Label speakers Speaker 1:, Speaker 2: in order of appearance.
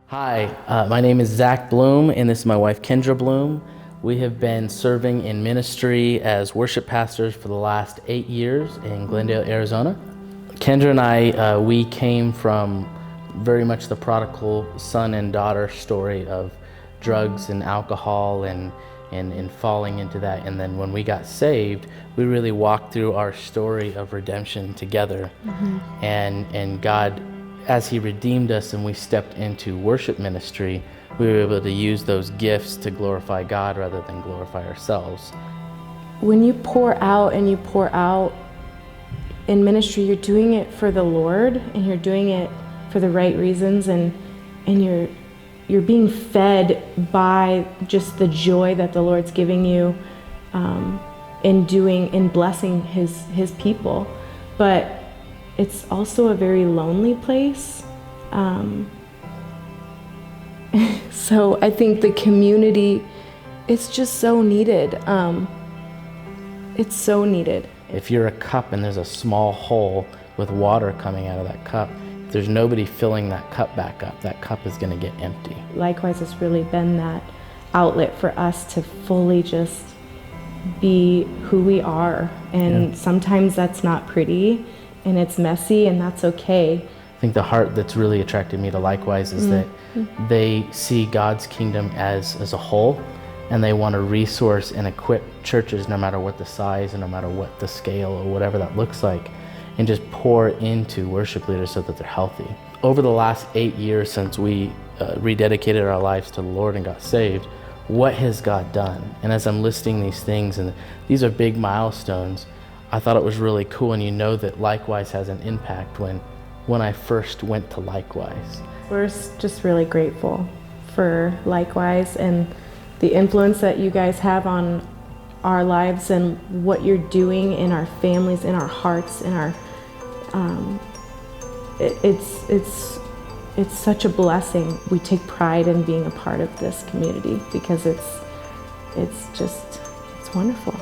Speaker 1: Hi, my name is Zach Bloom, and this is my wife Kendra Bloom. We have been serving in ministry as worship pastors for the last 8 years in Glendale, Arizona. Kendra and I, we came from very much the prodigal son and daughter story of drugs and alcohol and falling into that. And then when we got saved, we really walked through our story of redemption together. And God, as He redeemed us and we stepped into worship ministry, we were able to use those gifts to glorify God rather than glorify ourselves.
Speaker 2: When you pour out and you pour out in ministry, you're doing it for the Lord and you're doing it for the right reasons, and you're being fed by just the joy that the Lord's giving you in blessing His people. But it's also a very lonely place. So I think the community, it's just so needed. It's so needed.
Speaker 1: If you're a cup and there's a small hole with water coming out of that cup, if there's nobody filling that cup back up, that cup is going to get empty.
Speaker 2: Likewise, it's really been that outlet for us to fully just be who we are. And sometimes that's not pretty and it's messy, and that's okay.
Speaker 1: I think the heart that's really attracted me to Likewise is that they see God's kingdom as a whole, and they want to resource and equip churches no matter what the size and no matter what the scale or whatever that looks like, and just pour into worship leaders so that they're healthy. Over the last 8 years since we rededicated our lives to the Lord and got saved, what has God done? And as I'm listing these things, and these are big milestones, I thought it was really cool. And you know that Likewise has an impact when I first went to Likewise.
Speaker 2: We're just really grateful for Likewise and the influence that you guys have on our lives and what you're doing in our families, in our hearts, in our it's such a blessing. We take pride in being a part of this community because it's wonderful.